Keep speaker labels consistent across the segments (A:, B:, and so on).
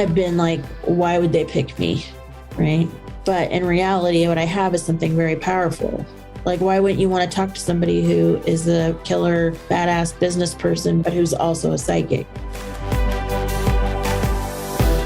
A: I've been like, why would they pick me? Right. But in reality, what I have is something very powerful. Like, why wouldn't you want to talk to somebody who is a killer, badass business person, but who's also a psychic?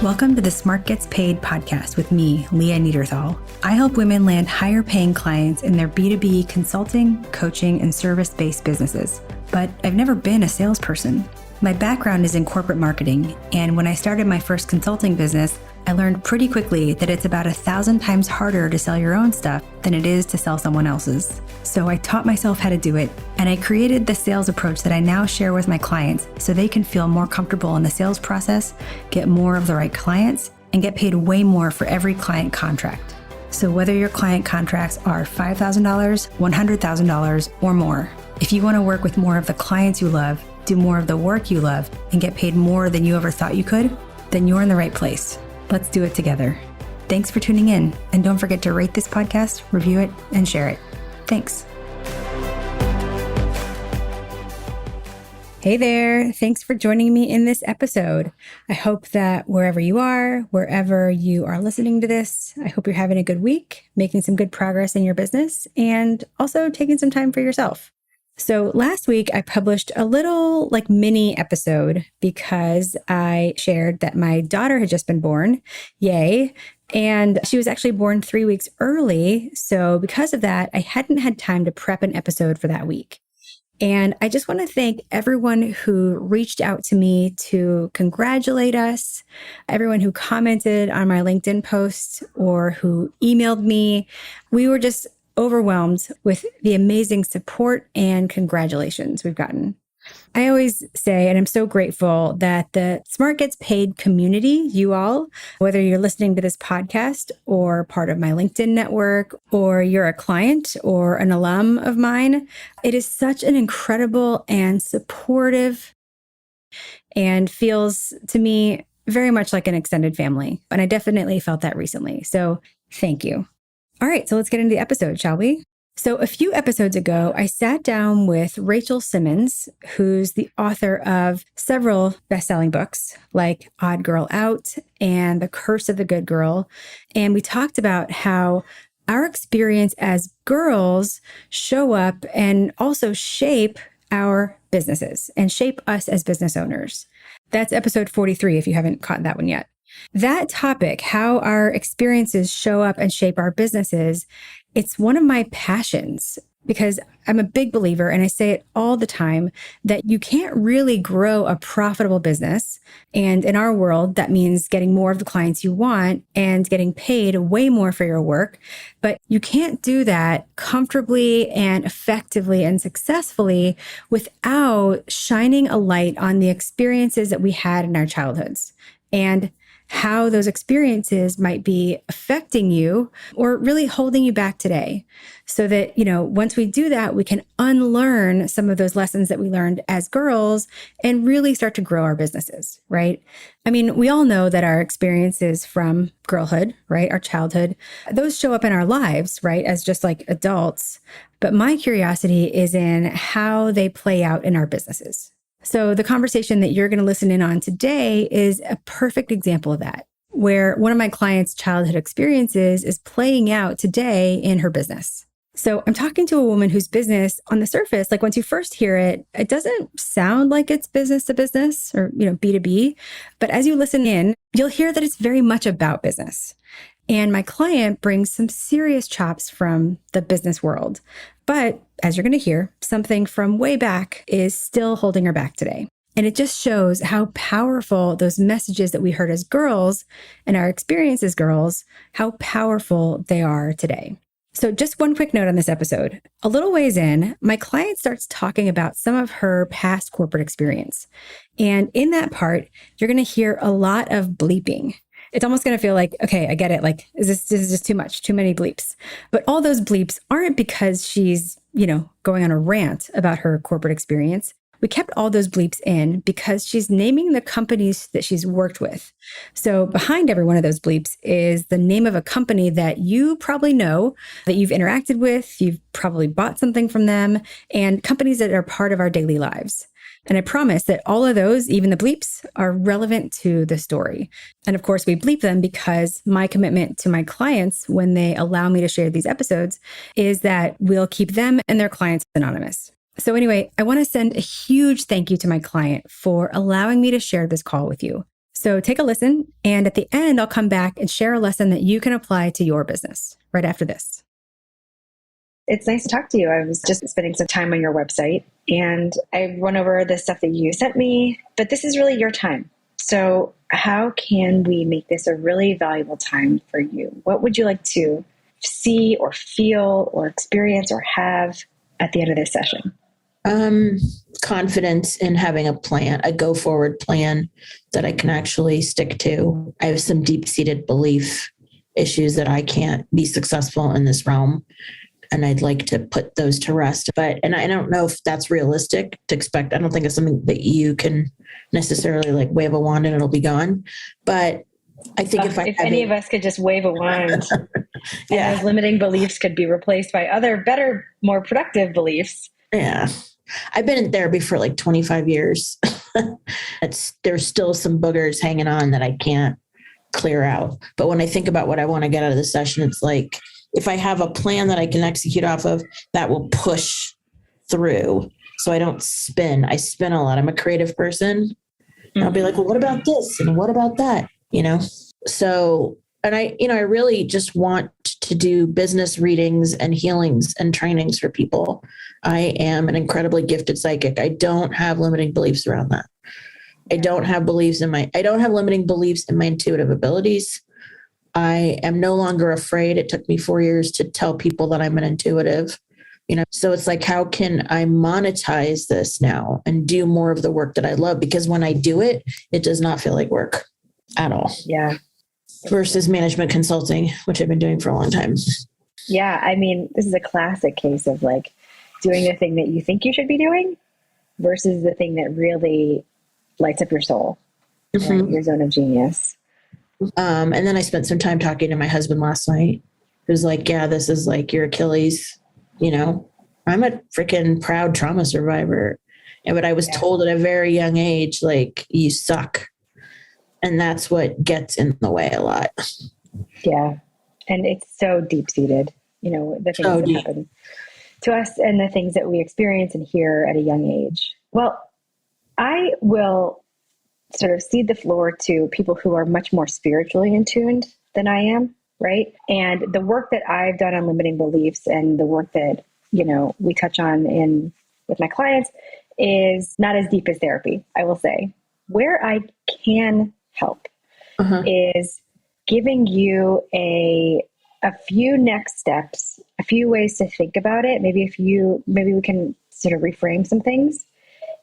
B: Welcome to the Smart Gets Paid podcast with me, Leah Niederthal. I help women land higher paying clients in their B2B consulting, coaching, and service-based businesses. But I've never been a salesperson. My background is in corporate marketing, and when I started my first consulting business, I learned pretty quickly that it's about 1,000 times harder to sell your own stuff than it is to sell someone else's. So I taught myself how to do it, and I created the sales approach that I now share with my clients so they can feel more comfortable in the sales process, get more of the right clients, and get paid way more for every client contract. So whether your client contracts are $5,000, $100,000, or more, if you want to work with more of the clients you love, do more of the work you love, and get paid more than you ever thought you could, then you're in the right place. Let's do it together. Thanks for tuning in. And don't forget to rate this podcast, review it, and share it. Thanks. Hey there. Thanks for joining me in this episode. I hope that wherever you are listening to this, I hope you're having a good week, making some good progress in your business, and also taking some time for yourself. So last week I published a little mini episode because I shared that my daughter had just been born. Yay. And she was actually born 3 weeks early. So because of that, I hadn't had time to prep an episode for that week. And I just want to thank everyone who reached out to me to congratulate us, everyone who commented on my LinkedIn post or who emailed me. We were just overwhelmed with the amazing support and congratulations we've gotten. I always say, and I'm so grateful that the Smart Gets Paid community, you all, whether you're listening to this podcast or part of my LinkedIn network, or you're a client or an alum of mine, it is such an incredible and supportive and feels to me very much like an extended family. And I definitely felt that recently. So thank you. All right, so let's get into the episode, shall we? So a few episodes ago, I sat down with Rachel Simmons, who's the author of several best-selling books like Odd Girl Out and The Curse of the Good Girl. And we talked about how our experience as girls show up and also shape our businesses and shape us as business owners. That's episode 43, if you haven't caught that one yet. That topic, how our experiences show up and shape our businesses, it's one of my passions because I'm a big believer, and I say it all the time, that you can't really grow a profitable business. And in our world, that means getting more of the clients you want and getting paid way more for your work. But you can't do that comfortably and effectively and successfully without shining a light on the experiences that we had in our childhoods and how those experiences might be affecting you or really holding you back today. So that, once we do that, we can unlearn some of those lessons that we learned as girls and really start to grow our businesses, right? I mean, we all know that our experiences from girlhood, right, our childhood, those show up in our lives, right, as just like adults. But my curiosity is in how they play out in our businesses. So the conversation that you're going to listen in on today is a perfect example of that, where one of my clients' childhood experiences is playing out today in her business. So I'm talking to a woman whose business on the surface, once you first hear it, it doesn't sound like it's business to business or, B2B. But as you listen in, you'll hear that it's very much about business. And my client brings some serious chops from the business world. But as you're going to hear, something from way back is still holding her back today. And it just shows how powerful those messages that we heard as girls and our experience as girls, how powerful they are today. So just one quick note on this episode. A little ways in, my client starts talking about some of her past corporate experience. And in that part, you're going to hear a lot of bleeping. It's almost going to feel like, okay, I get it. This is just too much, too many bleeps. But all those bleeps aren't because she's, going on a rant about her corporate experience. We kept all those bleeps in because she's naming the companies that she's worked with. So behind every one of those bleeps is the name of a company that you probably know, that you've interacted with, you've probably bought something from them, and companies that are part of our daily lives. And I promise that all of those, even the bleeps, are relevant to the story. And of course, we bleep them because my commitment to my clients when they allow me to share these episodes is that we'll keep them and their clients anonymous. So anyway, I want to send a huge thank you to my client for allowing me to share this call with you. So take a listen, and at the end, I'll come back and share a lesson that you can apply to your business right after this.
C: It's nice to talk to you. I was just spending some time on your website and I run over the stuff that you sent me, but this is really your time. So how can we make this a really valuable time for you? What would you like to see or feel or experience or have at the end of this session?
A: Confidence in having a plan, a go forward plan that I can actually stick to. I have some deep seated belief issues that I can't be successful in this realm. And I'd like to put those to rest. And I don't know if that's realistic to expect. I don't think it's something that you can necessarily like wave a wand and it'll be gone. But I think if
C: any of us could just wave a wand,
A: yeah,
C: and those limiting beliefs could be replaced by other, better, more productive beliefs.
A: Yeah. I've been in therapy for like 25 years. There's still some boogers hanging on that I can't clear out. But when I think about what I want to get out of the session, it's like, if I have a plan that I can execute off of, that will push through. So I don't spin. I spin a lot. I'm a creative person. And I'll be like, well, what about this? And what about that? So, and I really just want to do business readings and healings and trainings for people. I am an incredibly gifted psychic. I don't have limiting beliefs around that. I don't have limiting beliefs in my intuitive abilities. I am no longer afraid. It took me 4 years to tell people that I'm an intuitive, so it's like, how can I monetize this now and do more of the work that I love? Because when I do it, it does not feel like work at all.
C: Yeah.
A: Versus management consulting, which I've been doing for a long time.
C: Yeah. I mean, this is a classic case of like doing the thing that you think you should be doing versus the thing that really lights up your soul, right? Your zone of genius.
A: And then I spent some time talking to my husband last night, who's like, yeah, this is like your Achilles, I'm a freaking proud trauma survivor. But I was told at a very young age, like, you suck. And that's what gets in the way a lot.
C: Yeah. And it's so deep seated, the things that happen to us and the things that we experience and hear at a young age. Well, I will sort of cede the floor to people who are much more spiritually in tuned than I am, right? And the work that I've done on limiting beliefs and the work that, we touch on with my clients is not as deep as therapy, I will say. Where I can help is giving you a few next steps, a few ways to think about it. Maybe we can sort of reframe some things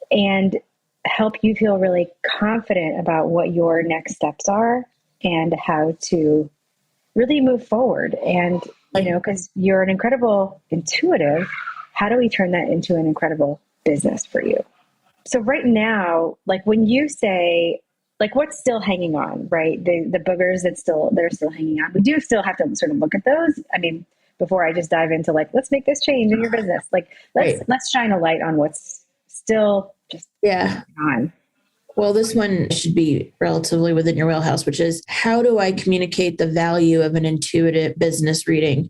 C: and help you feel really confident about what your next steps are and how to really move forward. And, because you're an incredible intuitive, how do we turn that into an incredible business for you? So right now, like when you say, like what's still hanging on, right? The boogers they're still hanging on. We do still have to sort of look at those. I mean, before I just dive into like, let's make this change in your business. Like let's shine a light on what's still just on.
A: Well, this one should be relatively within your wheelhouse, which is, how do I communicate the value of an intuitive business reading?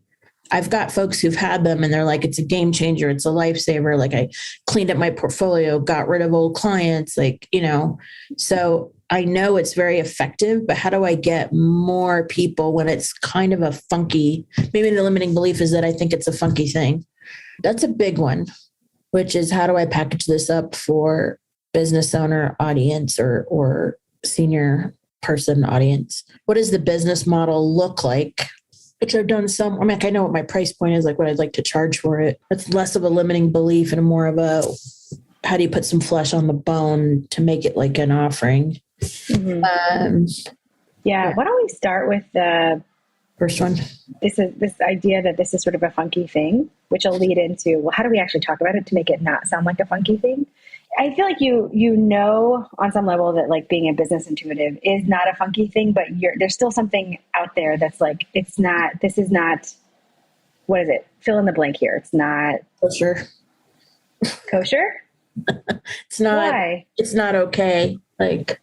A: I've got folks who've had them and they're like, it's a game changer. It's a lifesaver. Like, I cleaned up my portfolio, got rid of old clients, so I know it's very effective, but how do I get more people when it's kind of a funky, maybe the limiting belief is that I think it's a funky thing. That's a big one, which is, how do I package this up for business owner audience or senior person audience? What does the business model look like? Which I've done some. I mean, I know what my price point is, like what I'd like to charge for it. It's less of a limiting belief and more of a, how do you put some flesh on the bone to make it like an offering?
C: Mm-hmm. Why don't we start with the
A: first one?
C: This idea that this is sort of a funky thing, which will lead into, well, how do we actually talk about it to make it not sound like a funky thing? I feel like on some level that like being a business intuitive is not a funky thing, but there's still something out there that's like, this is not, what is it? Fill in the blank here. It's not
A: kosher.
C: Kosher? Why?
A: It's not okay. Like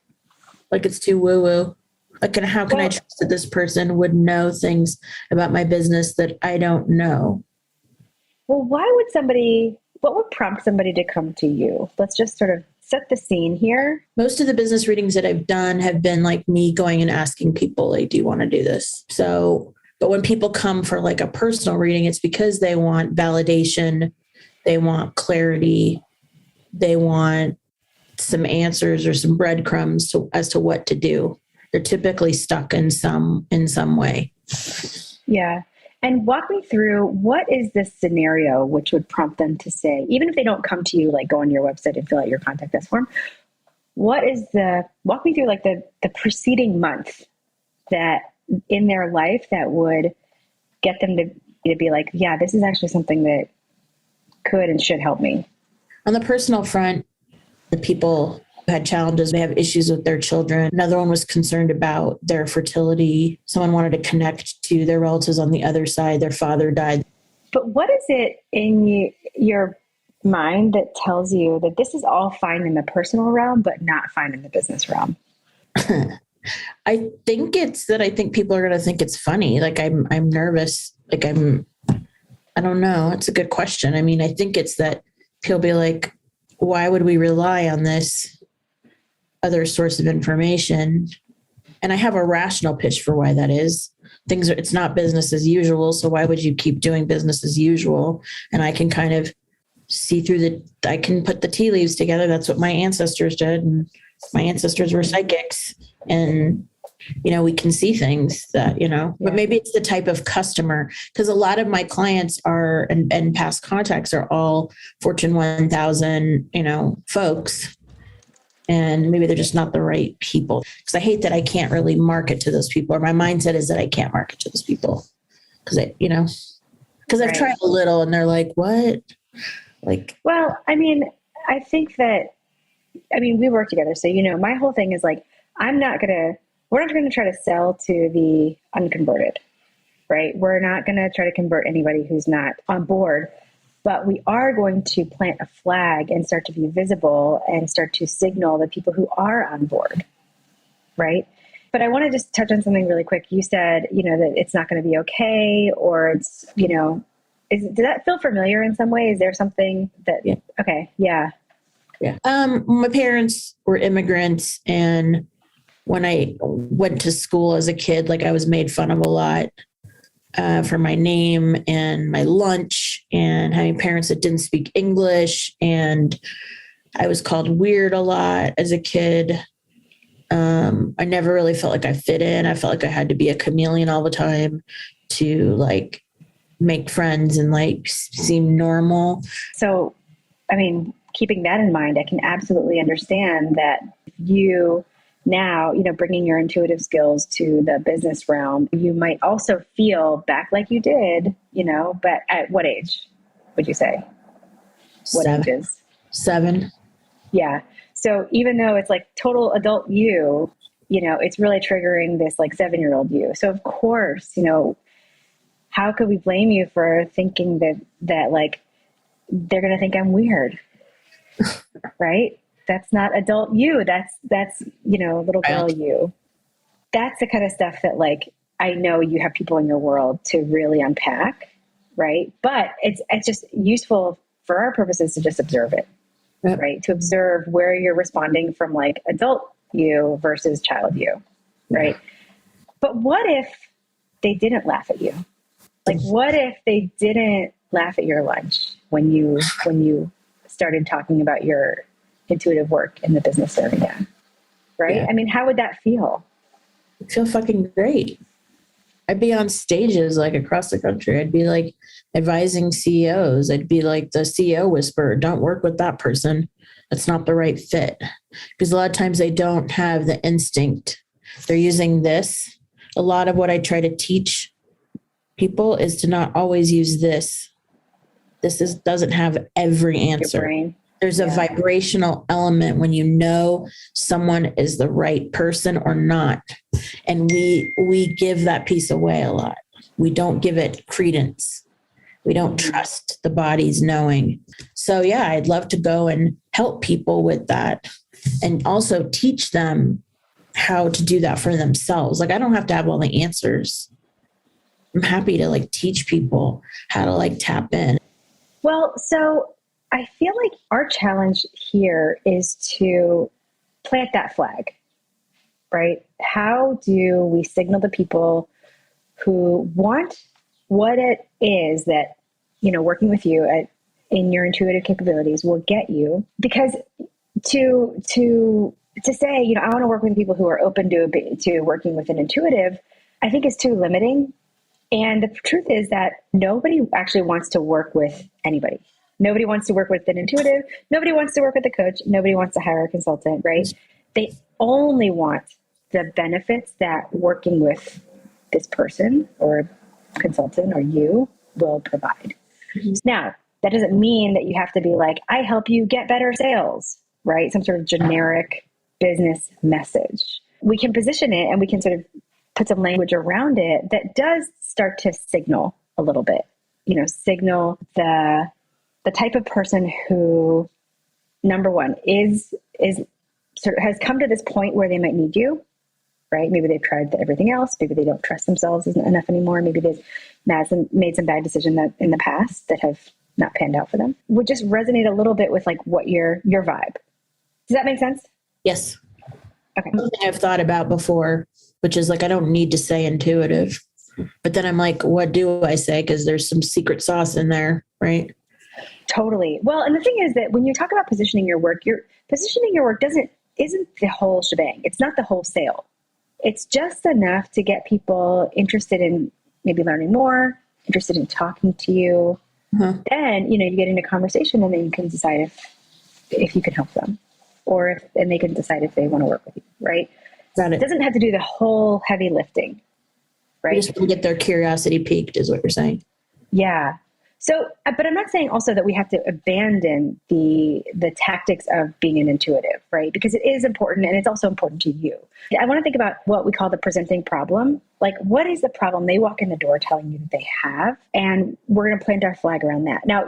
A: it's too woo woo. Like, and how can I
C: Well,
A: trust that this person would know things about my business that I don't know?
C: well, what would prompt somebody to come to you? Let's just sort of set the scene here.
A: Most of the business readings that I've done have been like me going and asking people, like, do you want to do this? So, but when people come for like a personal reading, it's because they want validation, they want clarity, they want some answers or some breadcrumbs as to what to do. They're typically stuck in some way.
C: Yeah. And walk me through, what is this scenario which would prompt them to say, even if they don't come to you, like go on your website and fill out your contact us form, walk me through like the preceding month that in their life that would get them to be like, yeah, this is actually something that could and should help me.
A: On the personal front, the people who had challenges, they have issues with their children. Another one was concerned about their fertility. Someone wanted to connect to their relatives on the other side. Their father died.
C: But what is it in your mind that tells you that this is all fine in the personal realm, but not fine in the business realm?
A: I think it's that I think people are going to think it's funny. Like I'm nervous. Like I don't know. It's a good question. I mean, I think it's that people be like, why would we rely on this other source of information? And I have a rational pitch for why that is. It's not business as usual. So why would you keep doing business as usual? And I can kind of see through I can put the tea leaves together. That's what my ancestors did. And my ancestors were psychics, and, we can see things that, but maybe it's the type of customer, because a lot of my clients are, and past contacts are all Fortune 1000, folks. And maybe they're just not the right people, because I hate that I can't really market to those people, or my mindset is that I can't market to those people because I've tried a little and they're like, what? Like,
C: well, I mean, I think that, we work together. So, my whole thing is like, we're not going to try to sell to the unconverted, right? We're not going to try to convert anybody who's not on board, but we are going to plant a flag and start to be visible and start to signal the people who are on board, right? But I want to just touch on something really quick. You said, that it's not going to be okay, or it's, did that feel familiar in some way? Is there something that,
A: yeah.
C: Okay. Yeah.
A: Yeah. My parents were immigrants, and when I went to school as a kid, like I was made fun of a lot for my name and my lunch, and having parents that didn't speak English. And I was called weird a lot as a kid. I never really felt like I fit in. I felt like I had to be a chameleon all the time to like make friends and like seem normal.
C: So, keeping that in mind, I can absolutely understand that you now, bringing your intuitive skills to the business realm, you might also feel back like you did, but at what age would you say? What ages?
A: 7.
C: Yeah. So even though it's like total adult you, it's really triggering this like 7-year-old you. So of course, how could we blame you for thinking that like, they're going to think I'm weird, right? That's not adult you. That's little girl you. That's the kind of stuff that like, I know you have people in your world to really unpack, right? But it's just useful for our purposes to just observe it, right? To observe where you're responding from like adult you versus child you, right? But what if they didn't laugh at you? Like, what if they didn't laugh at your lunch when you started talking about your intuitive work in the business area, right?
A: Yeah.
C: How would that feel?
A: It'd feel fucking great. I'd be on stages like across the country. I'd be like advising CEOs. I'd be like the CEO whisperer. Don't work with that person. That's not the right fit. Because a lot of times they don't have the instinct. They're using this. A lot of what I try to teach people is to not always use this. Doesn't have every answer. There's a vibrational element when you know someone is the right person or not. And we give that piece away a lot. We don't give it credence. We don't trust the body's knowing. So yeah, I'd love to go and help people with that and also teach them how to do that for themselves. Like I don't have to have all the answers. I'm happy to like teach people how to like tap in.
C: Well, so I feel like our challenge here is to plant that flag, right? How do we signal to people who want what it is that, you know, working with you in your intuitive capabilities will get you? Because to say, you know, I want to work with people who are open to working with an intuitive, I think is too limiting. And the truth is that nobody actually wants to work with anybody. Nobody wants to work with an intuitive. Nobody wants to work with a coach. Nobody wants to hire a consultant, right? They only want the benefits that working with this person or consultant or you will provide. Mm-hmm. Now, that doesn't mean that you have to be like, I help you get better sales, right? Some sort of generic business message. We can position it and we can sort of put some language around it that does start to signal a little bit, you know, signal the type of person who, number one, is sort of has come to this point where they might need you, right? Maybe they've tried everything else. Maybe they don't trust themselves enough anymore. Maybe they've made some bad decisions that in the past that have not panned out for them. Would just resonate a little bit with like what your vibe. Does that make sense?
A: Yes.
C: Okay.
A: Something I've thought about before, which is like, I don't need to say intuitive, but then I'm like, what do I say? Because there's some secret sauce in there, right?
C: Totally. Well, and the thing is that when you talk about positioning your work isn't the whole shebang. It's not the whole sale. It's just enough to get people interested in maybe learning more, interested in talking to you. Uh-huh. Then, you know, you get into conversation and then you can decide if you can help them and they can decide if they want to work with you, right? It doesn't have to do the whole heavy lifting, right?
A: You just want to get their curiosity piqued is what you're saying.
C: Yeah. So, but I'm not saying also that we have to abandon the tactics of being an intuitive, right? Because it is important and it's also important to you. I want to think about what we call the presenting problem. Like, what is the problem they walk in the door telling you that they have? And we're going to plant our flag around that. Now,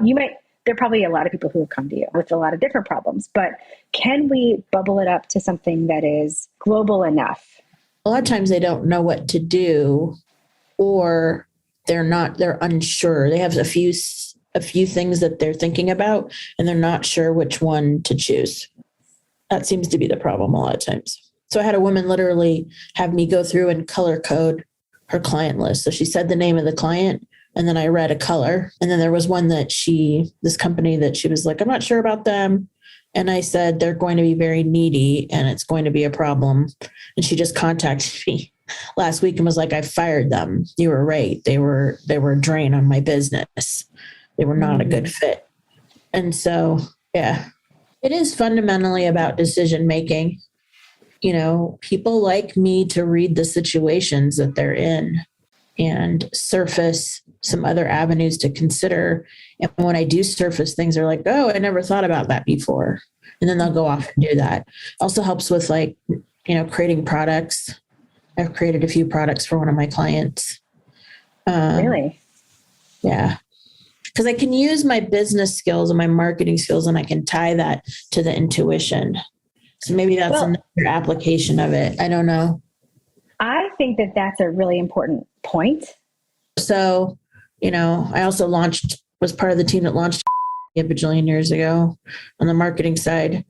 C: there are probably a lot of people who have come to you with a lot of different problems, but can we bubble it up to something that is global enough?
A: A lot of times they don't know what to do, or they're unsure. They have a few things that they're thinking about and they're not sure which one to choose. That seems to be the problem a lot of times. So I had a woman literally have me go through and color code her client list. So she said the name of the client and then I read a color. And then there was one that this company that she was like, I'm not sure about them. And I said, they're going to be very needy and it's going to be a problem. And she just contacted me last week and was like, I fired them. You were right. They were a drain on my business. They were not a good fit. And so, yeah, it is fundamentally about decision making. You know, people like me to read the situations that they're in and surface some other avenues to consider. And when I do surface things, they're like, oh, I never thought about that before. And then they'll go off and do that. Also helps with like, you know, creating products. I've created a few products for one of my clients.
C: Really?
A: Yeah. Because I can use my business skills and my marketing skills and I can tie that to the intuition. So maybe that's another application of it. I don't know.
C: I think that that's a really important point.
A: So, you know, I also was part of the team that launched a bajillion years ago on the marketing side.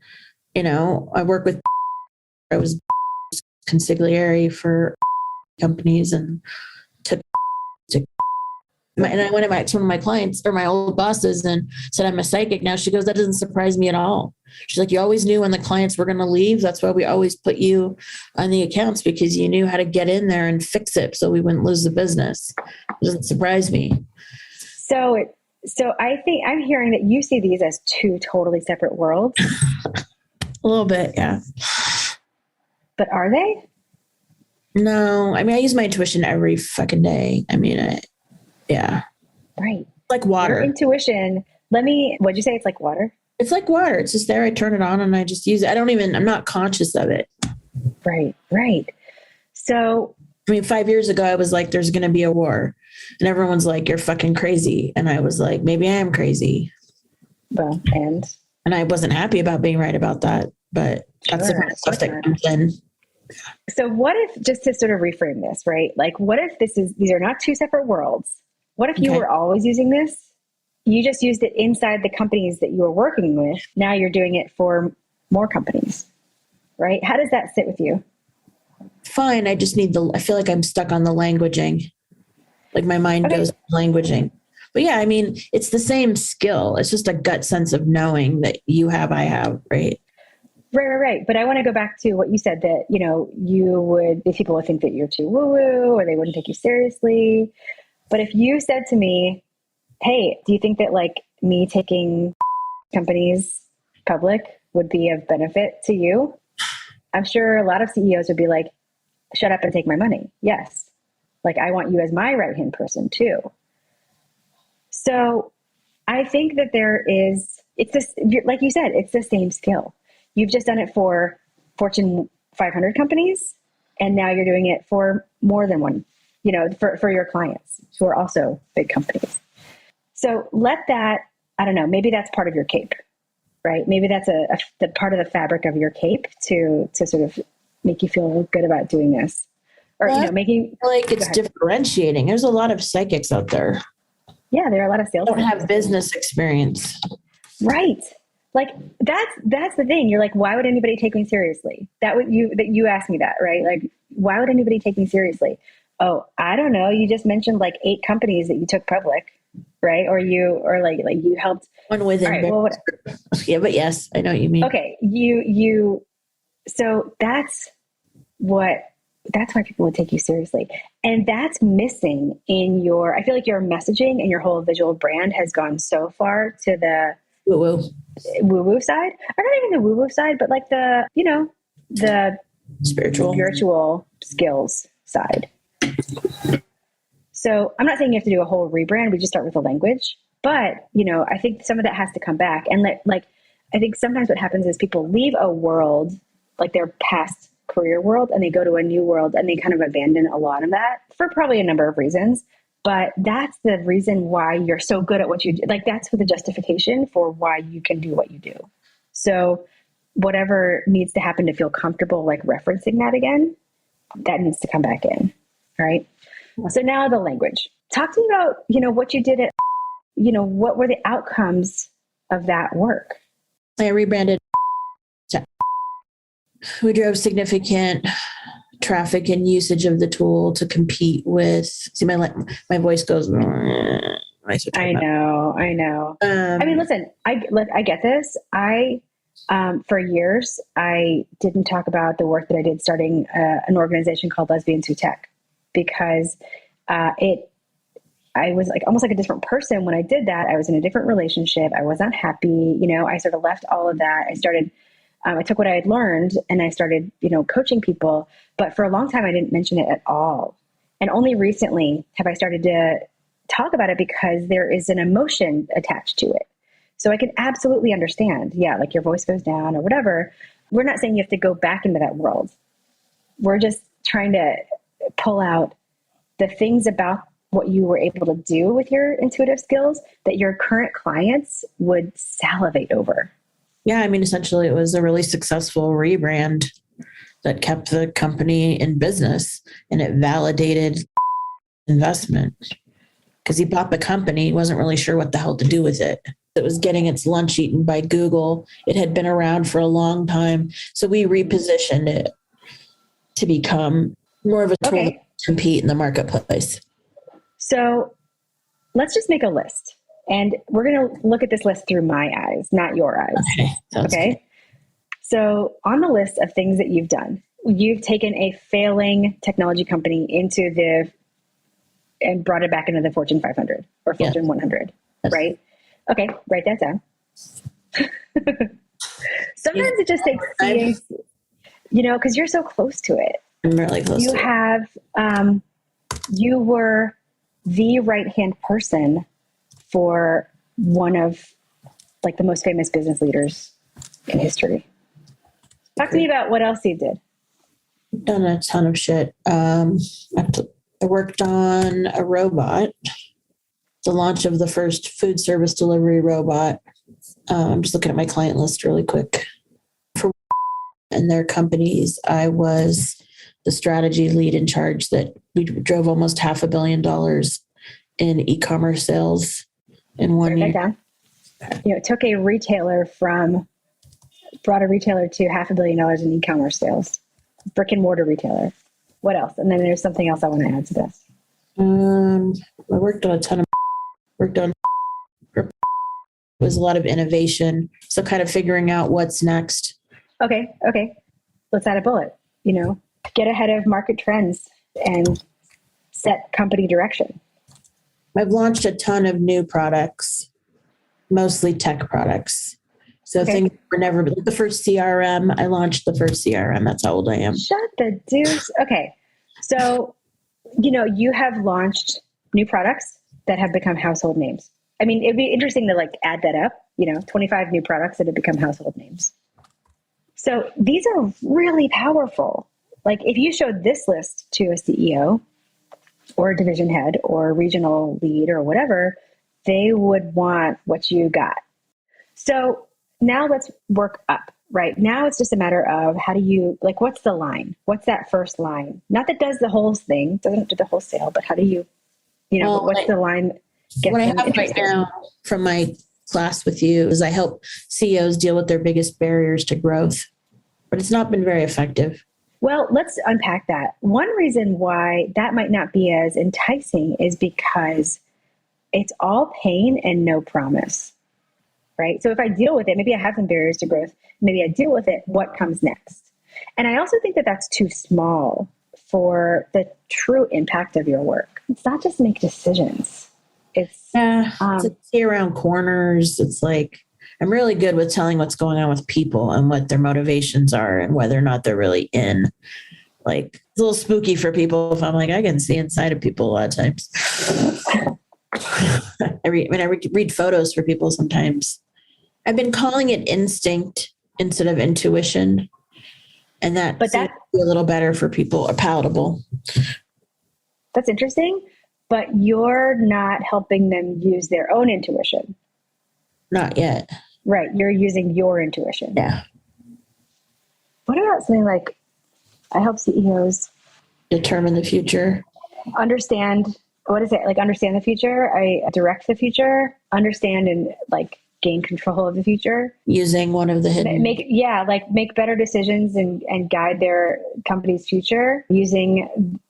A: You know, I was consigliere for companies and and I went to one of my clients or my old bosses and said, I'm a psychic now. She goes, that doesn't surprise me at all. She's like, you always knew when the clients were going to leave. That's why we always put you on the accounts because you knew how to get in there and fix it so we wouldn't lose the business. It doesn't surprise me.
C: So I think I'm hearing that you see these as two totally separate worlds.
A: A little bit, yeah.
C: But are they?
A: No, I mean, I use my intuition every fucking day. I mean, yeah.
C: Right.
A: Like water.
C: Your intuition. What'd you say? It's like water?
A: It's like water. It's just there. I turn it on and I just use it. I'm not conscious of it.
C: Right. So
A: I mean, 5 years ago, I was like, there's going to be a war. And everyone's like, you're fucking crazy. And I was like, maybe I am crazy.
C: Well, and
A: I wasn't happy about being right about that. But that's the kind of stuff that comes in.
C: So what if, just to sort of reframe this, right? Like, what if these are not two separate worlds? What if you were always using this? You just used it inside the companies that you were working with. Now you're doing it for more companies, right? How does that sit with you?
A: Fine. I just need I feel like I'm stuck on the languaging. Like my mind goes to languaging. But yeah, I mean, it's the same skill. It's just a gut sense of knowing that you have, I have, right?
C: Right. But I want to go back to what you said that, these people would think that you're too woo-woo or they wouldn't take you seriously. But if you said to me, hey, do you think that like me taking companies public would be of benefit to you? I'm sure a lot of CEOs would be like, shut up and take my money. Yes. Like I want you as my right-hand person too. So I think that it's this, like you said, it's the same skill. You've just done it for Fortune 500 companies, and now you're doing it for more than one, for your clients who are also big companies. So let that, I don't know, maybe that's part of your cape, right? Maybe that's the part of the fabric of your cape to sort of make you feel good about doing this. Or, making
A: like it's differentiating. There's a lot of psychics out there.
C: Yeah, there are a lot of sales.
A: Don't have business experience.
C: Right. Like that's the thing. You're like, why would anybody take me seriously? That you asked me that, right? Like, why would anybody take me seriously? Oh, I don't know. You just mentioned like 8 companies that you took public, right? Or like you helped
A: one within. Right, yeah, but yes, I know what you mean.
C: Okay, so that's why people would take you seriously. And that's missing in I feel like your messaging and your whole visual brand has gone so far to the woo-woo side, or not even the woo-woo side, but like the spiritual skills side. So I'm not saying you have to do a whole rebrand. We just start with the language, but I think some of that has to come back. And I think sometimes what happens is people leave a world, like their past career world, and they go to a new world and they kind of abandon a lot of that for probably a number of reasons. But that's the reason why you're so good at what you do. Like that's the justification for why you can do what you do. So whatever needs to happen to feel comfortable, like referencing that again, that needs to come back in. Right. So now the language. Talk to me about, what you did what were the outcomes of that work?
A: I rebranded. We drove significant traffic and usage of the tool to compete with. See, my voice goes.
C: I know. I mean, listen, I get this. For years, I didn't talk about the work that I did starting an organization called Lesbians Who Tech, because I was like almost like a different person when I did that. I was in a different relationship. I was not happy. I sort of left all of that. I took what I had learned and I started, coaching people. But for a long time, I didn't mention it at all. And only recently have I started to talk about it because there is an emotion attached to it. So I can absolutely understand. Yeah, like your voice goes down or whatever. We're not saying you have to go back into that world. We're just trying to pull out the things about what you were able to do with your intuitive skills that your current clients would salivate over.
A: Yeah, I mean, essentially, it was a really successful rebrand that kept the company in business, and it validated investment because he bought the company. He wasn't really sure what the hell to do with it. It was getting its lunch eaten by Google. It had been around for a long time. So we repositioned it to become more of a tool to compete in the marketplace.
C: So let's just make a list. And we're going to look at this list through my eyes, not your eyes. Okay. Good. So on the list of things that you've done, you've taken a failing technology company and brought it back into the Fortune 500 or Fortune 100, right? Okay. Write that down. Sometimes it just takes seeing, because you're so close to it.
A: I'm really close to
C: it. You were the right-hand person for one of like the most famous business leaders in history. Talk to me about what else you did.
A: Done a ton of shit. I worked on a robot, the launch of the first food service delivery robot. I'm just looking at my client list really quick. For and their companies, I was the strategy lead in charge that we drove almost $500 million in e-commerce sales in one year.
C: Down. It took a retailer brought a retailer to $500 million in e-commerce sales, brick and mortar retailer. What else? And then there's something else I want to add to this.
A: I worked on a ton of was a lot of innovation. So kind of figuring out what's next.
C: Okay. Let's add a bullet, get ahead of market trends and set company direction.
A: I've launched a ton of new products, mostly tech products. So things were never, the first CRM, I launched the first CRM. That's how old I am.
C: Shut the deuce. Okay. So, you have launched new products that have become household names. I mean, it'd be interesting to add that up, 25 new products that have become household names. So these are really powerful. If you showed this list to a CEO or a division head or a regional lead or whatever, they would want what you got. So now let's work up, right? Now it's just a matter of how do you, what's the line? What's that first line? Not that does the whole thing, doesn't do the whole sale, but how do you, what's the line?
A: What I have right now from my class with you is I help CEOs deal with their biggest barriers to growth, but it's not been very effective.
C: Well, let's unpack that. One reason why that might not be as enticing is because it's all pain and no promise, right? So if I deal with it, maybe I have some barriers to growth. Maybe I deal with it. What comes next? And I also think that that's too small for the true impact of your work. It's not just make decisions. It's
A: to see around corners. It's I'm really good with telling what's going on with people and what their motivations are and whether or not they're really in. It's a little spooky for people if I'm I can see inside of people a lot of times. I read photos for people sometimes. I've been calling it instinct instead of intuition. And that's a little better for people, or palatable.
C: That's interesting. But you're not helping them use their own intuition.
A: Not yet.
C: Right. You're using your intuition.
A: Yeah.
C: What about something I help CEOs
A: determine the future?
C: Understand, what is it? Understand the future. I direct the future, understand and gain control of the future.
A: Using one of the hidden.
C: Make better decisions and guide their company's future using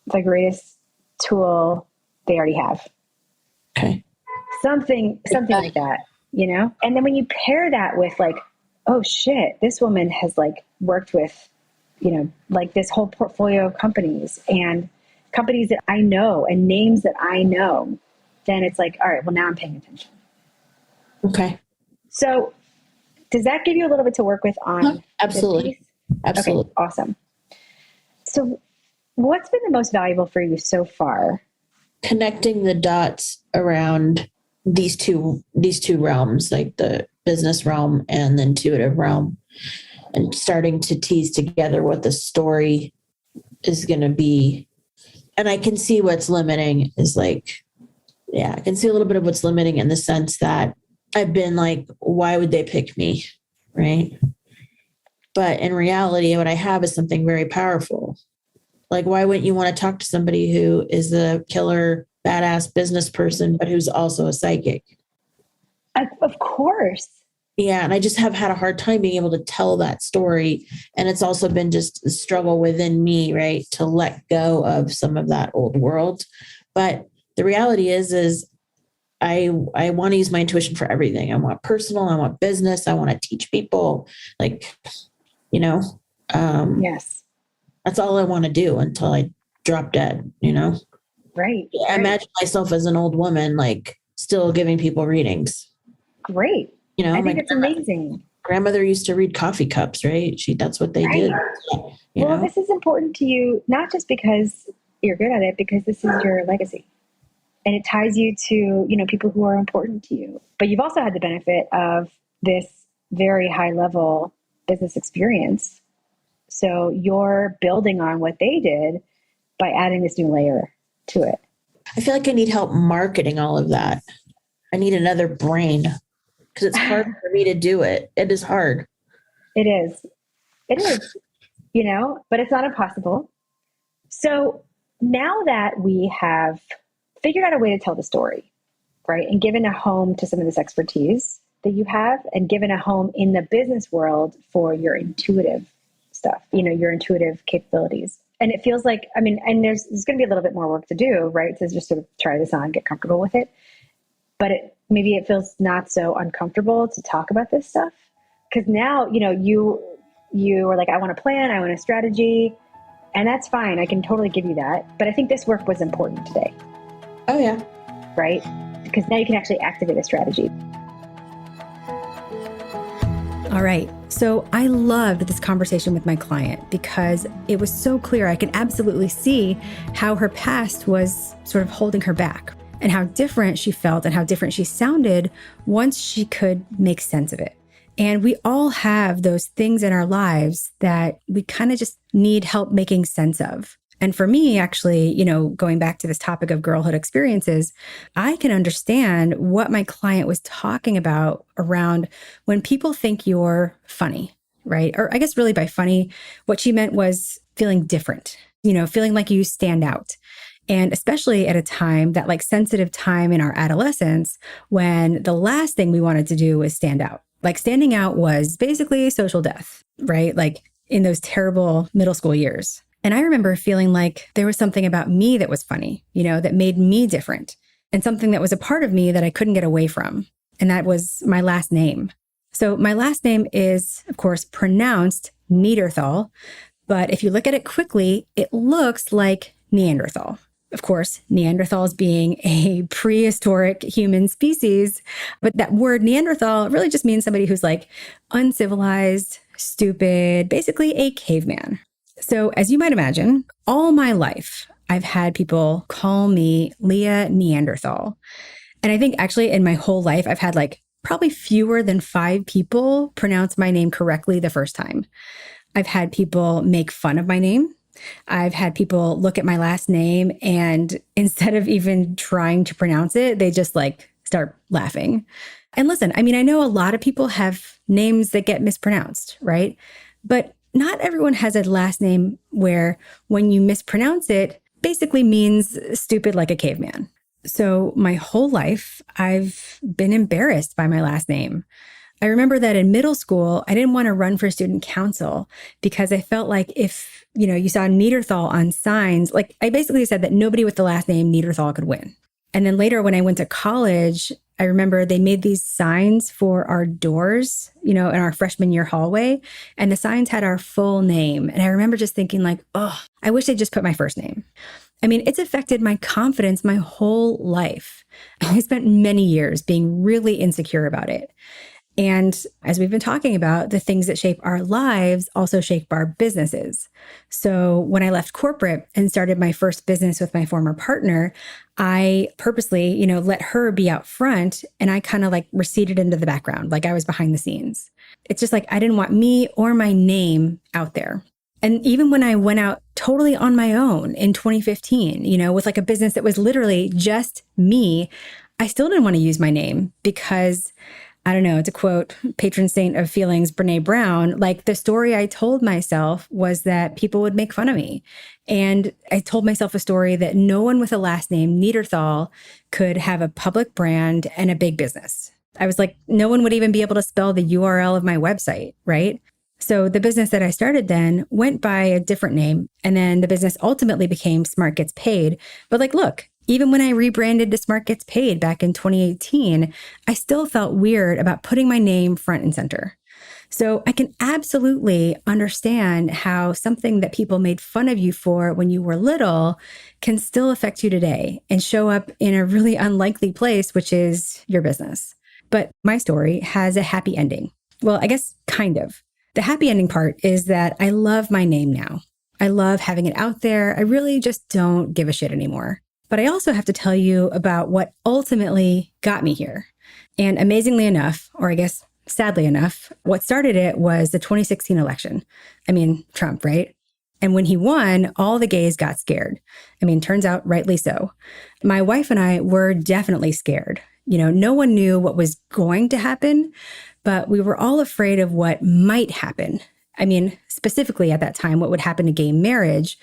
C: the greatest tool they already have.
A: Okay.
C: Something like that, And then when you pair that with oh shit, this woman has worked with, this whole portfolio of companies and companies that I know and names that I know, then it's all right, well now I'm paying attention.
A: Okay.
C: So does that give you a little bit to work with on?
A: Absolutely. Absolutely.
C: Okay, awesome. So what's been the most valuable for you so far?
A: Connecting the dots around these two realms, the business realm and the intuitive realm, and starting to tease together what the story is going to be. And I can see what's limiting is I can see a little bit of what's limiting in the sense that I've been why would they pick me? Right. But in reality, what I have is something very powerful. Why wouldn't you want to talk to somebody who is a killer, badass business person, but who's also a psychic?
C: Of course.
A: Yeah. And I just have had a hard time being able to tell that story. And it's also been just a struggle within me, right, to let go of some of that old world. But the reality is I want to use my intuition for everything. I want personal, I want business, I want to teach people,
C: yes.
A: That's all I want to do until I drop dead,
C: Right.
A: I imagine myself as an old woman, still giving people readings.
C: Great. I think it's amazing.
A: Grandmother used to read coffee cups, right? That's what they did.
C: This is important to you, not just because you're good at it, because this is your legacy. And it ties you to, people who are important to you. But you've also had the benefit of this very high level business experience. So you're building on what they did by adding this new layer to it.
A: I feel like I need help marketing all of that. I need another brain because it's hard for me to do it. It is hard.
C: It is. It is, but it's not impossible. So now that we have figured out a way to tell the story, right, and given a home to some of this expertise that you have, and given a home in the business world for your intuitive stuff, your intuitive capabilities. And it feels like, and there's going to be a little bit more work to do, right? To just sort of try this on, get comfortable with it. But maybe it feels not so uncomfortable to talk about this stuff. Because now, you are like, I want a plan, I want a strategy. And that's fine. I can totally give you that. But I think this work was important today.
A: Oh, yeah.
C: Right? Because now you can actually activate a strategy.
B: All right. So I loved this conversation with my client because it was so clear. I can absolutely see how her past was sort of holding her back and how different she felt and how different she sounded once she could make sense of it. And we all have those things in our lives that we kind of just need help making sense of. And for me, actually, going back to this topic of girlhood experiences, I can understand what my client was talking about around when people think you're funny, right? Or I guess really by funny, what she meant was feeling different, feeling like you stand out. And especially at a time, that like sensitive time in our adolescence, when the last thing we wanted to do was stand out. Like standing out was basically social death, right? Like in those terrible middle school years. And I remember feeling like there was something about me that was funny, that made me different, and something that was a part of me that I couldn't get away from. And that was my last name. So my last name is, of course, pronounced Neanderthal. But if you look at it quickly, it looks like Neanderthal. Of course, Neanderthals being a prehistoric human species. But that word Neanderthal really just means somebody who's like uncivilized, stupid, basically a caveman. So as you might imagine, all my life, I've had people call me Leah Neanderthal. And I think actually in my whole life, I've had like probably fewer than 5 people pronounce my name correctly the first time. I've had people make fun of my name. I've had people look at my last name and instead of even trying to pronounce it, they just like start laughing. And listen, I know a lot of people have names that get mispronounced, right? But not everyone has a last name where when you mispronounce it, basically means stupid like a caveman. So my whole life, I've been embarrassed by my last name. I remember that in middle school, I didn't want to run for student council because I felt like if, you saw Neanderthal on signs, like I basically said that nobody with the last name Neanderthal could win. And then later when I went to college, I remember they made these signs for our doors, in our freshman year hallway, and the signs had our full name. And I remember just thinking like, oh, I wish they just put my first name. It's affected my confidence my whole life. I spent many years being really insecure about it. And as we've been talking about, the things that shape our lives also shape our businesses. So when I left corporate and started my first business with my former partner, I purposely, let her be out front and I kind of like receded into the background, like I was behind the scenes. It's just like I didn't want me or my name out there. And even when I went out totally on my own in 2015, with like a business that was literally just me, I still didn't want to use my name because I don't know, to quote patron saint of feelings, Brene Brown, like the story I told myself was that people would make fun of me. And I told myself a story that no one with a last name, Neanderthal, could have a public brand and a big business. I was like, no one would even be able to spell the URL of my website, right? So the business that I started then went by a different name. And then the business ultimately became Smart Gets Paid. But like, look, even when I rebranded to Smart Gets Paid back in 2018, I still felt weird about putting my name front and center. So I can absolutely understand how something that people made fun of you for when you were little can still affect you today and show up in a really unlikely place, which is your business. But my story has a happy ending. Well, I guess kind of. The happy ending part is that I love my name now. I love having it out there. I really just don't give a shit anymore. But I also have to tell you about what ultimately got me here. And amazingly enough, or I guess sadly enough, what started it was the 2016 election. I mean, Trump, right? And when he won, all the gays got scared. I mean, turns out rightly so. My wife and I were definitely scared. No one knew what was going to happen, but we were all afraid of what might happen. I mean, specifically at that time, what would happen to gay marriage,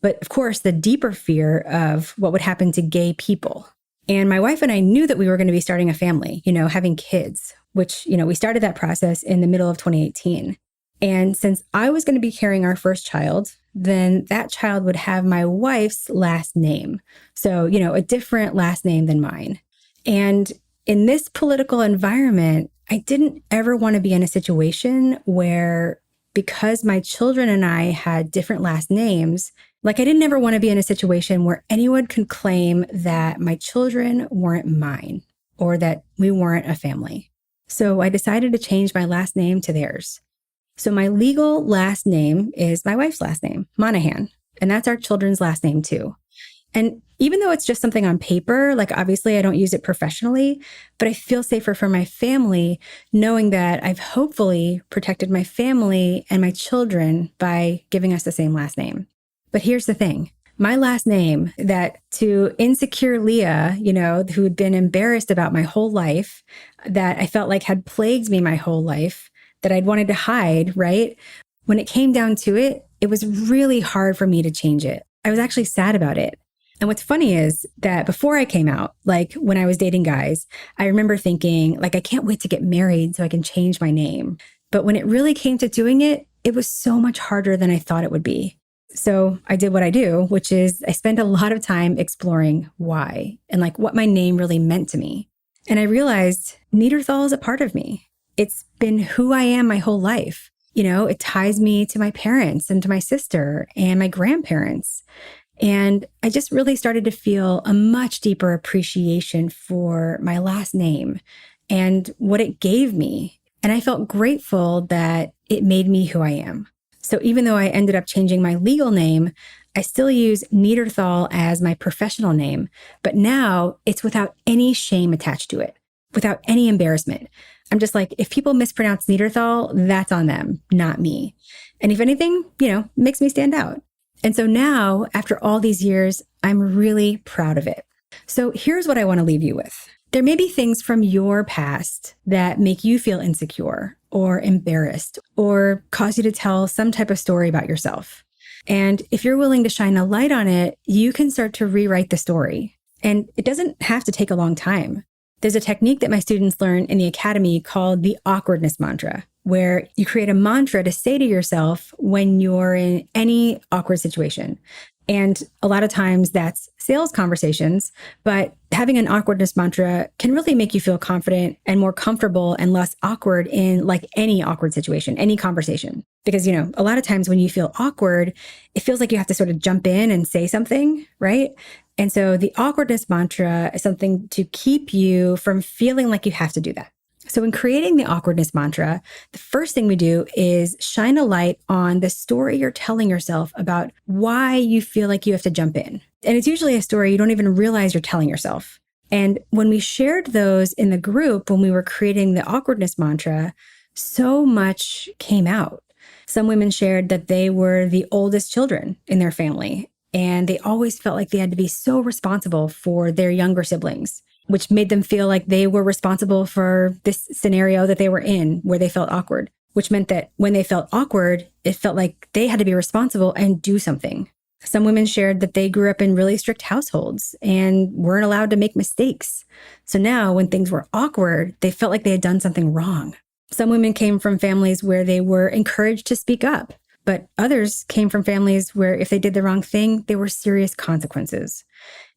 B: but of course, the deeper fear of what would happen to gay people. And my wife and I knew that we were going to be starting a family, having kids, which, we started that process in the middle of 2018. And since I was going to be carrying our first child, then that child would have my wife's last name. So, a different last name than mine. And in this political environment, I didn't ever want to be in a situation where, because my children and I had different last names, I didn't ever want to be in a situation where anyone could claim that my children weren't mine or that we weren't a family. So I decided to change my last name to theirs. So my legal last name is my wife's last name, Monahan, and that's our children's last name too. And even though it's just something on paper, obviously I don't use it professionally, but I feel safer for my family knowing that I've hopefully protected my family and my children by giving us the same last name. But here's the thing. My last name, that to insecure Leah, who had been embarrassed about my whole life, that I felt like had plagued me my whole life, that I'd wanted to hide, right? When it came down to it, it was really hard for me to change it. I was actually sad about it. And what's funny is that before I came out, when I was dating guys, I remember thinking, I can't wait to get married so I can change my name. But when it really came to doing it, it was so much harder than I thought it would be. So I did what I do, which is I spent a lot of time exploring why and what my name really meant to me. And I realized Neanderthal is a part of me. It's been who I am my whole life. It ties me to my parents and to my sister and my grandparents. And I just really started to feel a much deeper appreciation for my last name and what it gave me. And I felt grateful that it made me who I am. So even though I ended up changing my legal name, I still use Neanderthal as my professional name, but now it's without any shame attached to it, without any embarrassment. I'm just if people mispronounce Neanderthal, that's on them, not me. And if anything, makes me stand out. And so now, after all these years, I'm really proud of it. So here's what I want to leave you with. There may be things from your past that make you feel insecure or embarrassed or cause you to tell some type of story about yourself. And if you're willing to shine a light on it, you can start to rewrite the story. And it doesn't have to take a long time. There's a technique that my students learn in the academy called the awkwardness mantra, where you create a mantra to say to yourself when you're in any awkward situation. And a lot of times that's sales conversations, but having an awkwardness mantra can really make you feel confident and more comfortable and less awkward in any awkward situation, any conversation. Because, a lot of times when you feel awkward, it feels like you have to sort of jump in and say something, right? And so the awkwardness mantra is something to keep you from feeling like you have to do that. So in creating the awkwardness mantra, the first thing we do is shine a light on the story you're telling yourself about why you feel like you have to jump in. And it's usually a story you don't even realize you're telling yourself. And when we shared those in the group, when we were creating the awkwardness mantra, so much came out. Some women shared that they were the oldest children in their family, and they always felt like they had to be so responsible for their younger siblings, which made them feel like they were responsible for this scenario that they were in where they felt awkward, which meant that when they felt awkward, it felt like they had to be responsible and do something. Some women shared that they grew up in really strict households and weren't allowed to make mistakes. So now when things were awkward, they felt like they had done something wrong. Some women came from families where they were encouraged to speak up, but others came from families where if they did the wrong thing, there were serious consequences.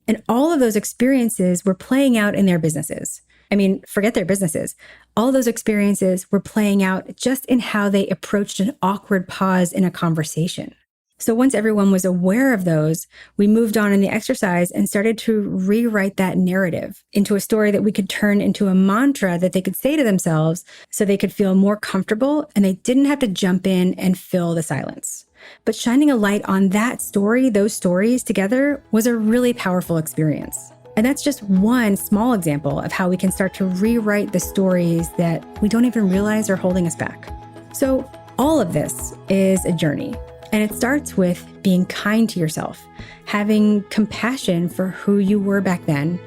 B: And all of those experiences were playing out in their businesses. I mean, forget their businesses. All of those experiences were playing out just in how they approached an awkward pause in a conversation. So once everyone was aware of those, we moved on in the exercise and started to rewrite that narrative into a story that we could turn into a mantra that they could say to themselves so they could feel more comfortable and they didn't have to jump in and fill the silence. But shining a light on that story, those stories together, was a really powerful experience. And that's just one small example of how we can start to rewrite the stories that we don't even realize are holding us back. So all of this is a journey, and it starts with being kind to yourself, having compassion for who you were back then,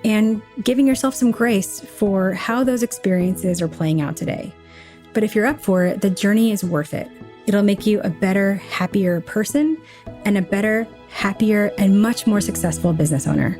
B: and giving yourself some grace for how those experiences are playing out today. But if you're up for it, the journey is worth it. It'll make you a better, happier person and a better, happier, and much more successful business owner.